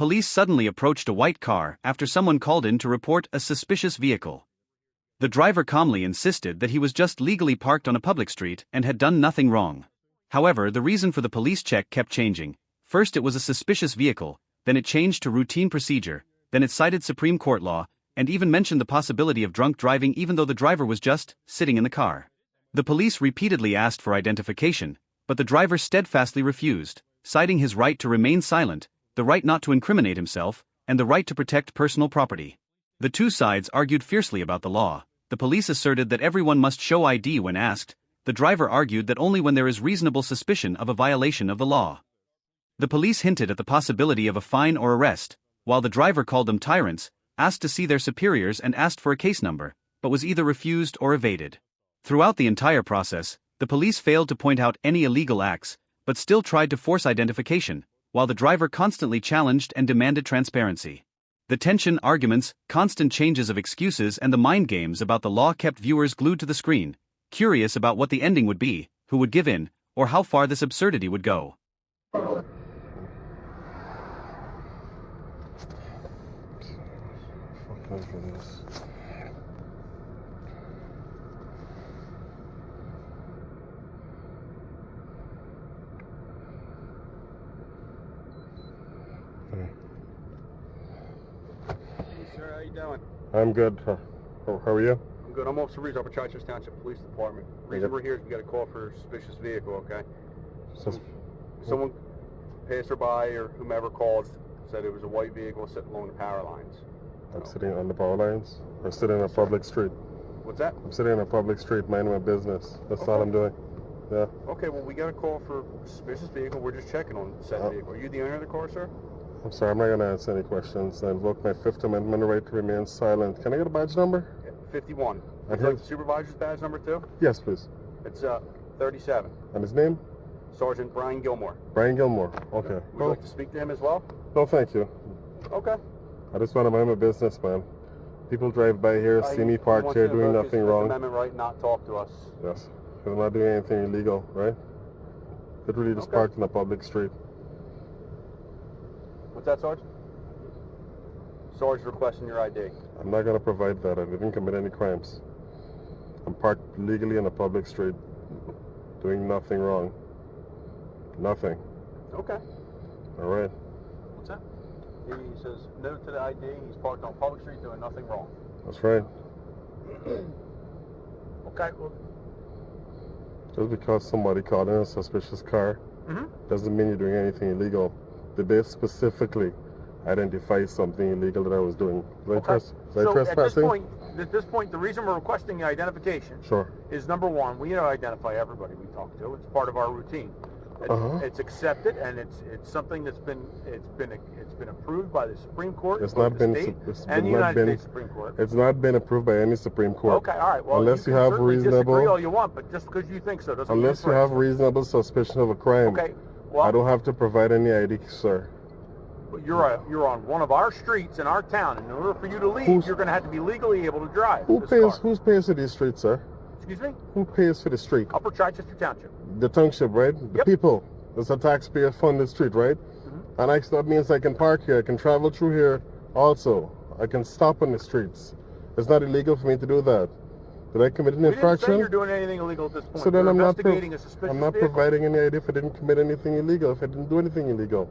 police suddenly approached a white car after someone called in to report a suspicious vehicle. The driver calmly insisted that he was just legally parked on a public street and had done nothing wrong. However, the reason for the police check kept changing. First it was a suspicious vehicle, then it changed to routine procedure, then it cited Supreme Court law, and even mentioned the possibility of drunk driving even though the driver was just sitting in the car. The police repeatedly asked for identification, but the driver steadfastly refused, citing his right to remain silent, the right not to incriminate himself, and the right to protect personal property. The two sides argued fiercely about the law. The police asserted that everyone must show ID when asked. The driver argued that only when there is reasonable suspicion of a violation of the law. The police hinted at the possibility of a fine or arrest, while the driver called them tyrants, asked to see their superiors and asked for a case number, but was either refused or evaded. Throughout the entire process, the police failed to point out any illegal acts, but still tried to force identification, while the driver constantly challenged and demanded transparency. The tension, arguments, constant changes of excuses and the mind games about the law kept viewers glued to the screen, curious about what the ending would be, who would give in, or how far this absurdity would go. Sir, how you doing? I'm good. How are you? I'm good. I'm Officer Reeves, up at Chichester Township Police Department. Reason we're here is we got a call for a suspicious vehicle, okay? Someone, passerby or whomever called, said it was a white vehicle sitting along the power lines. I'm sitting on the power lines. I'm sitting on a public street. What's that? I'm sitting on a public street minding my business. That's all I'm doing. Yeah. Okay, well, we got a call for a suspicious vehicle. We're just checking on said vehicle. Are you the owner of the car, sir? I'm sorry, I'm not going to answer any questions. I invoke my Fifth Amendment right to remain silent. Can I get a badge number? Yeah, 51. Would you like the supervisor's badge number too? Yes, please. It's 37. And his name? Sergeant Brian Gilmore. Brian Gilmore. Okay. Would you like to speak to him as well? No, thank you. Okay. I just want to mind my business, man. People drive by here, see me parked here, doing nothing wrong. Amendment right, not talk to us. Yes. Because I'm not doing anything illegal, right? Literally just parked in a public street. What's that, Sarge? Sarge requesting your ID. I'm not going to provide that. I didn't commit any crimes. I'm parked legally in a public street, doing nothing wrong. Nothing. Okay. All right. What's that? He says no to the ID. He's parked on a public street doing nothing wrong. That's right. Okay. Well, just because somebody called in a suspicious car doesn't mean you're doing anything illegal. Did they specifically identify something illegal that I was doing? Trespassing? At this point, the reason we're requesting identification is number one, we identify everybody we talk to. It's part of our routine. It's accepted, and it's something that's been approved by the Supreme Court, it's not been, and the United States Supreme Court. It's not been approved by any Supreme Court. Okay, all right. Well, unless you have reasonable, disagree all you want, but just because you think so doesn't. Unless you have reasonable suspicion of a crime. Okay. Well, I don't have to provide any ID, sir. But you're on one of our streets in our town, and in order for you to leave, you're going to have to be legally able to drive. Who pays for these streets, sir? Excuse me? Who pays for the street? Upper Chichester Township. The township, right? The people. It's a taxpayer-funded street, right? And that means I can park here. I can travel through here also. I can stop on the streets. It's not illegal for me to do that. Did I commit an infraction? You didn't say you're doing anything illegal at this point. So then I'm not vehicle. providing any ID if I didn't commit anything illegal, if I didn't do anything illegal.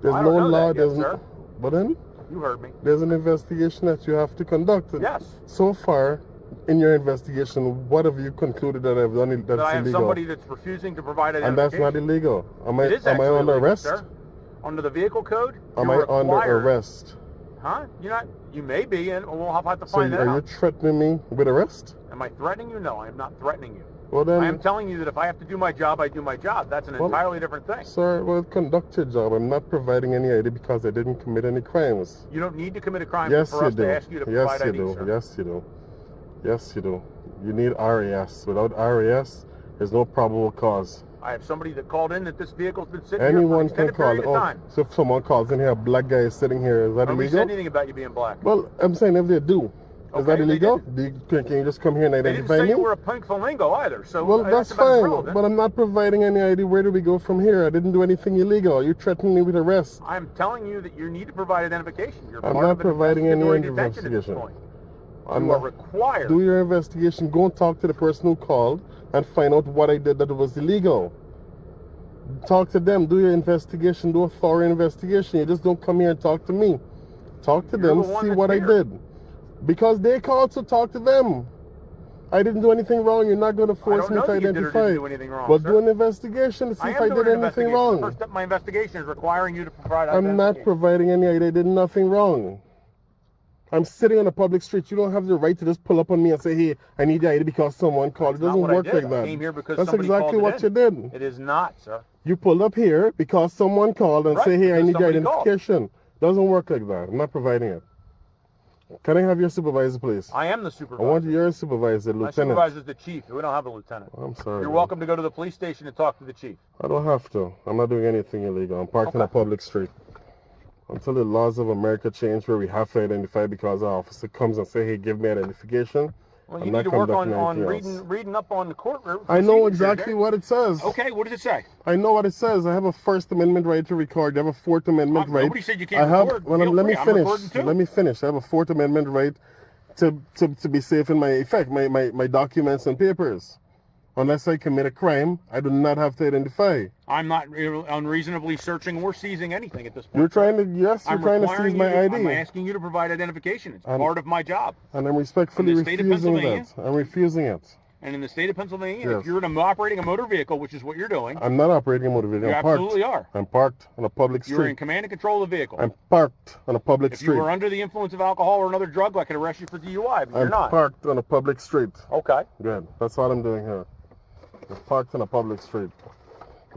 There's no law, sir. But then? You heard me. There's an investigation that you have to conduct. Yes. So far, in your investigation, what have you concluded that I've done that's illegal? That I have somebody that's refusing to provide identification. And that's not illegal. Am I under illegal, arrest? Sir. Under the vehicle code? Am I under arrest? Huh? You're not. You may be, and we'll have to find that out. So are you threatening me with arrest? Am I threatening you? No, I am not threatening you. Well then, I am telling you that if I have to do my job, I do my job. That's an entirely different thing. Sir, well, conduct your job. I'm not providing any ID because I didn't commit any crimes. You don't need to commit a crime for us to ask you to provide ID, sir. Yes, you do. Yes, you do. You need RAS. Without RAS, there's no probable cause. I have somebody that called in that this vehicle's been sitting Anyone here for an extended period of time. So if someone calls in here, a black guy is sitting here, is that illegal? Nobody said anything about you being black. Well, I'm saying if they do, Is that Okay, illegal? Can you just come here and They didn't identify say me? you were a pink flamingo either, so Well, that's about fine, irrelevant. but I'm not providing any ID. Where do we go from here? I didn't do anything illegal. You're threatening me with arrest. I'm telling you that you need to provide identification. You're I'm part not of an providing any investigatory detention at this investigation. point. I'm You are not. required. Do your investigation. Go and talk to the person who called and find out what I did that was illegal. Talk to them. Do your investigation. Do a thorough investigation. You just don't come here and talk to me. Talk to them. See what I did. Because they called, so talk to them. I didn't do anything wrong. You're not going to force me to identify. Didn't do anything wrong, but sir. do an investigation to see if I did anything wrong. The first step of my investigation is requiring you to provide I'm not providing any ID. I did nothing wrong. I'm sitting on a public street. You don't have the right to just pull up on me and say, hey, I need the ID because someone called. It doesn't work like that. I came here because That's somebody exactly called what you did. It is not, sir. You pulled up here because someone called and say, hey, I need your identification. Doesn't work like that. I'm not providing it. Can I have your supervisor, please? I am the supervisor. I want your supervisor, lieutenant. My supervisor is the chief. We don't have a lieutenant. I'm sorry. You're welcome to go to the police station and talk to the chief. I don't have to. I'm not doing anything illegal. I'm parked on a public street. Until the laws of America change where we have to identify because our officer comes and say, hey, give me identification. Well, you need to work on reading up on the court. I know exactly what it says. Okay, what does it say? I know what it says. I have a First Amendment right to record. You have a Fourth Amendment right. Nobody said you can't record. Let me finish. Let me finish. I have a Fourth Amendment right to be safe in my documents and papers. Unless I commit a crime, I do not have to identify. I'm not unreasonably searching or seizing anything at this point. You're trying to seize my ID. I'm asking you to provide identification. It's part of my job. And I'm respectfully refusing that. I'm refusing it. And in the state of Pennsylvania, if you're operating a motor vehicle, which is what you're doing. I'm not operating a motor vehicle. You absolutely are. I'm parked on a public street. You're in command and control of the vehicle. I'm parked on a public street. If you were under the influence of alcohol or another drug, I could arrest you for DUI, but you're not. I'm parked on a public street. Okay. Good. That's all I'm doing here. I'm parked on a public street.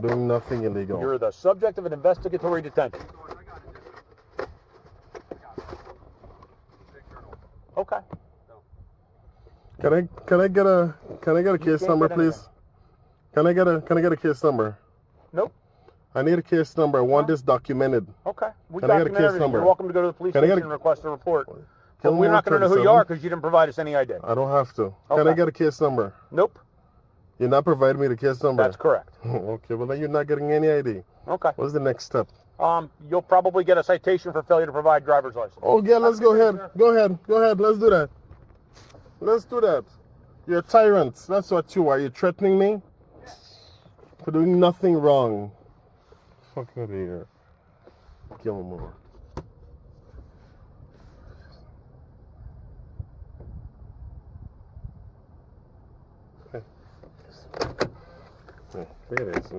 Doing nothing illegal. You're the subject of an investigatory detention. Okay. Can I get a case number, please? Can I get a case number? Nope. I need a case number. I want this documented. Okay. Can I get a case number? You're welcome to go to the police station and request a report. We're not going to know who you are because you didn't provide us any ID. I don't have to. Can I get a case number? Nope. You're not providing me the case number? That's correct. Okay, well then you're not getting any ID. Okay. What's the next step? You'll probably get a citation for failure to provide driver's license. Oh yeah, let's go ahead. Go ahead. Let's do that. Let's do that. You're a tyrant. That's what you are. You're threatening me for doing nothing wrong. Fuck out of here. Kill him more. There it is.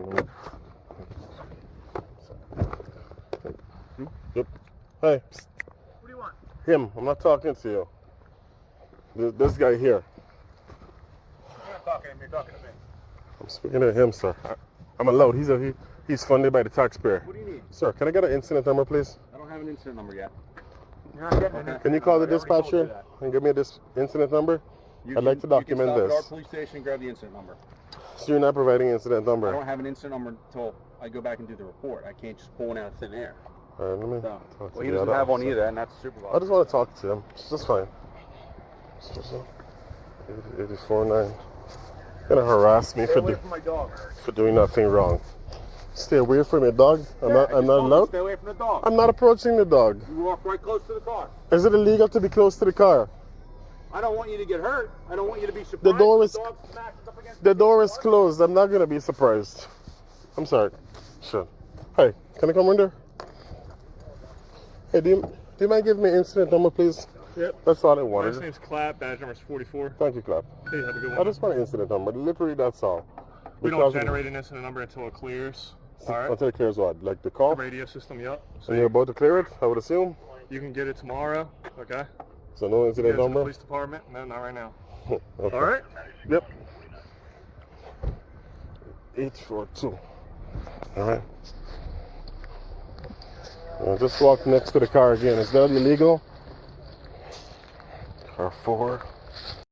Yep. Hey. What do you want? Him. I'm not talking to you. This guy here. You're not talking to him. You're talking to me. I'm speaking to him, sir. I'm allowed. He's funded by the taxpayer. What do you need? Sir, can I get an incident number, please? I don't have an incident number yet. You're not getting an Can you call the dispatcher and give me this incident number? I'd like to document this. You can stop at our police station and grab the incident number. So you're not providing incident number? I don't have an incident number until I go back and do the report. I can't just pull one out of thin air. All right, let me talk to well, he doesn't have one either, and that's supervisor. I just want to talk to him. That's fine. 84.9. Gonna harass me for doing nothing wrong. Stay away from your dog. I'm not allowed. Stay away from the dog. I'm not approaching the dog. You walk right close to the car. Is it illegal to be close to the car? I don't want you to get hurt. I don't want you to be surprised. The door is closed. I'm not gonna be surprised. I'm sorry. Sure. Hey, can I come in there? Hey, do you mind giving me incident number, please? Yep. That's all I wanted. My name's Clap. Badge number is 44. Thank you, Clap. Hey, have a good one. I just want an incident number. Literally, that's all. We don't generate an incident number until it clears. All right. Until it clears what? Like the call? The radio system, yep. So you're about to clear it, I would assume? You can get it tomorrow, okay? So no incident number? The police department? No, not right now. Okay. All right? Yep. 842. All right. I'll just walk next to the car again. Is that illegal? Car 4.